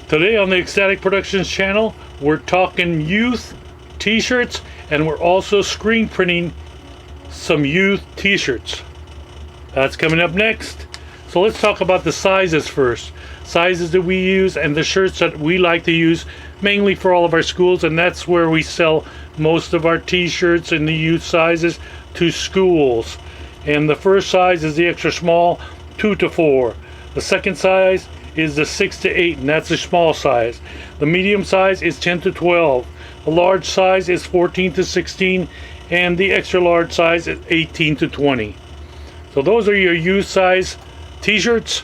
Today on the Ecstatic Productions channel, we're talking youth t-shirts, and we're also screen printing some youth t-shirts. That's coming up next. So let's talk about the sizes first. Sizes that we use and the shirts that we like to use mainly for all of our schools, and that's where we sell most of our t-shirts in the youth sizes to schools. And the first size is the extra small, 2 to 4. The second size is the 6 to 8, and that's the small size. The medium size is 10 to 12. The large size is 14 to 16, and the extra large size is 18 to 20. So those are your youth size t-shirts,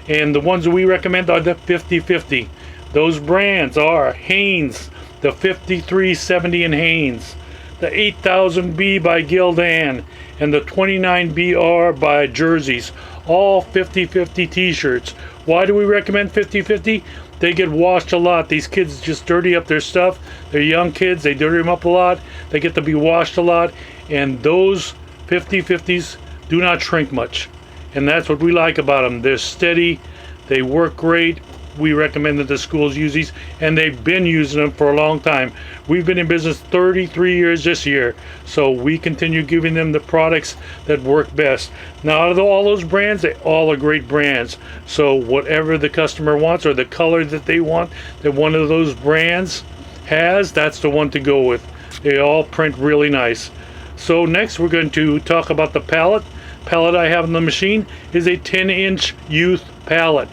and the ones that we recommend are the 50/50. Those brands are Hanes, the 5370 in Hanes, the 8000B by Gildan, and the 29BR by Jerseys. All 50/50 t-shirts. Why do we recommend 50/50? They get washed a lot. These kids just dirty up their stuff. They're young kids, they dirty them up a lot. They get to be washed a lot, and those 50/50s do not shrink much. And that's what we like about them. They're steady, they work great. We recommend that the schools use these, and they've been using them for a long time. We've been in business 33 years this year, so we continue giving them the products that work best. Now, out of all those brands, they all are great brands. So whatever the customer wants, or the color that they want that one of those brands has, that's the one to go with. They all print really nice. So next we're going to talk about the palette. Palette I have on the machine is a 10-inch youth palette,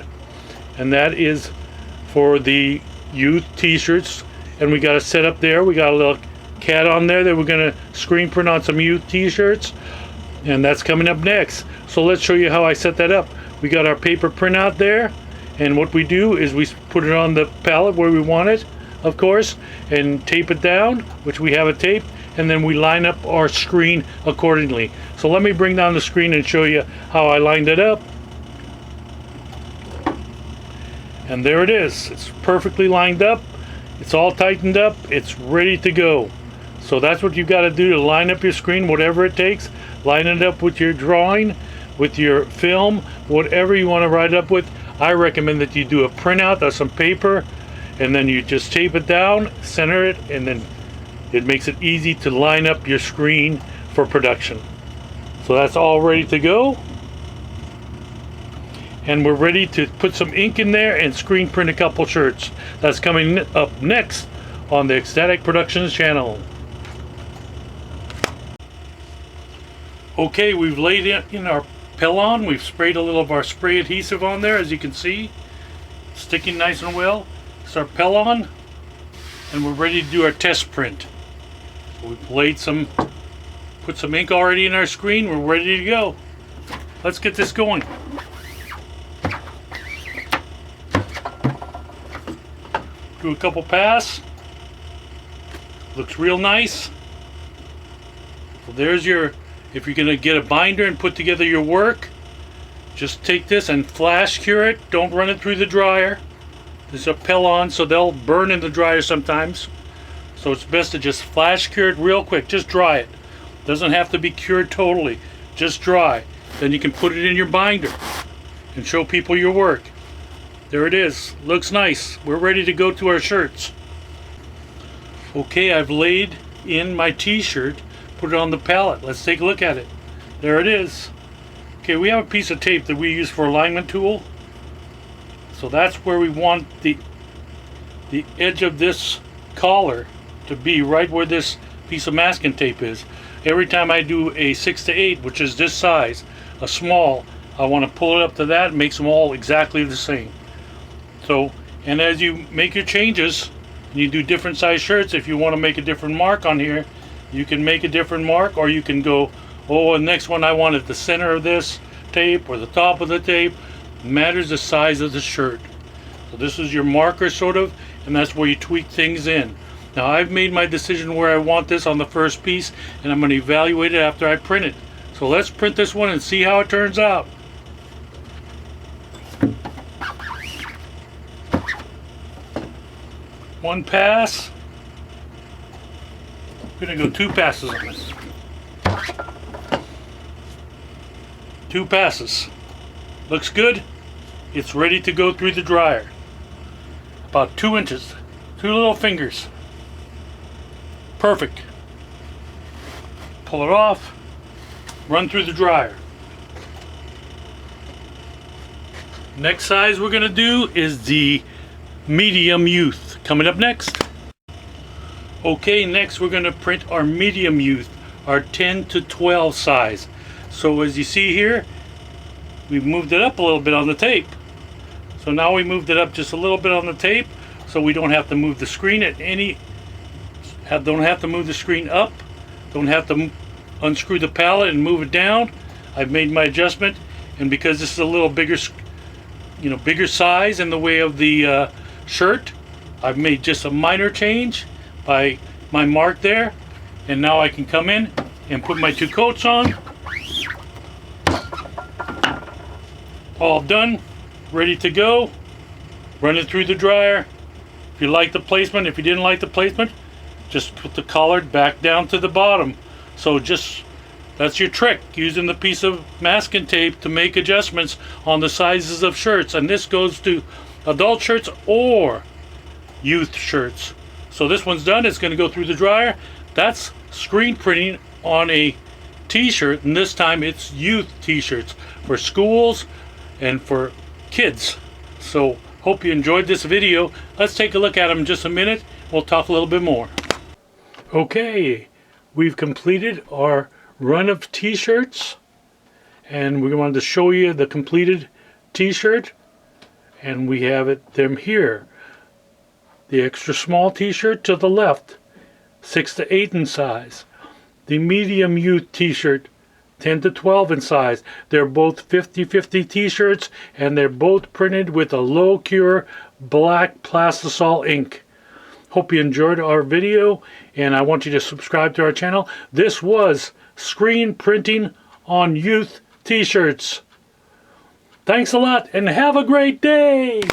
and that is for the youth t-shirts. And we got it set up there. We got a little cat on there that we're going to screen print on some youth t-shirts, and that's coming up next. So let's show you how I set that up. We got our paper printout there, and what we do is we put it on the palette where we want it, of course, and tape it down, which we have it taped, and then we line up our screen accordingly. So let me bring down the screen and show you how I lined it up. And there it is. It's perfectly lined up. It's all tightened up. It's ready to go. So that's what you've got to do to line up your screen, whatever it takes. Line it up with your drawing, with your film, whatever you want to write it up with. I recommend that you do a printout of some paper, and then you just tape it down, center it, and then it makes it easy to line up your screen for production. So that's all ready to go. And we're ready to put some ink in there and screen print a couple shirts. That's coming up next on the Ecstatic Productions channel. Okay, we've laid in our Pellon. We've sprayed a little of our spray adhesive on there, as you can see. Sticking nice and well. It's our Pellon, and we're ready to do our test print. So we've laid put some ink already in our screen. We're ready to go. Let's get this going. Do a couple pass. Looks real nice. So there's your, if you're gonna get a binder and put together your work, just take this and flash cure it. Don't run it through the dryer. This is a Pellon, so they'll burn in the dryer sometimes. So it's best to just flash cure it real quick. Just dry it. Doesn't have to be cured totally. Just dry. Then you can put it in your binder and show people your work. There it is. Looks nice. We're ready to go to our shirts. Okay, I've laid in my t-shirt, put it on the palette. Let's take a look at it. There it is. Okay, we have a piece of tape that we use for alignment tool. So that's where we want the edge of this collar to be, right where this piece of masking tape is. Every time I do a 6 to 8, which is this size, a small, I want to pull it up to that and make them all exactly the same. So, and as you make your changes, you do different size shirts. If you want to make a different mark on here, you can make a different mark, or you can go, oh, the next one I want at the center of this tape or the top of the tape. Matters the size of the shirt. So this is your marker sort of, and that's where you tweak things in. Now I've made my decision where I want this on the first piece, and I'm going to evaluate it after I print it. So let's print this one and see how it turns out. One pass. I'm going to go 2 passes on this. 2 passes. Looks good. It's ready to go through the dryer. About 2 inches. 2 little fingers. Perfect. Pull it off. Run through the dryer. Next size we're going to do is the medium youth. Coming up next. Okay, next we're going to print our medium youth, our 10 to 12 size. So as you see here, we've moved it up a little bit on the tape. So now we moved it up just a little bit on the tape, so we don't have to move the screen at any, don't have to move the screen up, don't have to unscrew the pallet and move it down. I've made my adjustment, and because this is a little bigger, bigger size in the way of the shirt, I've made just a minor change by my mark there, and now I can come in and put my 2 coats on. All done, ready to go. Run it through the dryer. If you like the placement, if you didn't like the placement, just put the collar back down to the bottom. So that's your trick, using the piece of masking tape to make adjustments on the sizes of shirts. And this goes to adult shirts or youth shirts. So this one's done. It's going to go through the dryer. That's screen printing on a t-shirt, and this time it's youth t-shirts for schools and for kids. So hope you enjoyed this video. Let's take a look at them in just a minute. We'll talk a little bit more. Okay, we've completed our run of t-shirts, and we wanted to show you the completed t-shirt, and we have them here. The extra small t-shirt to the left, 6 to 8 in size. The medium youth t-shirt, 10 to 12 in size. They're both 50/50 t-shirts, and they're both printed with a low cure black plastisol ink. Hope you enjoyed our video, and I want you to subscribe to our channel. This was screen printing on youth t-shirts. Thanks a lot, and have a great day!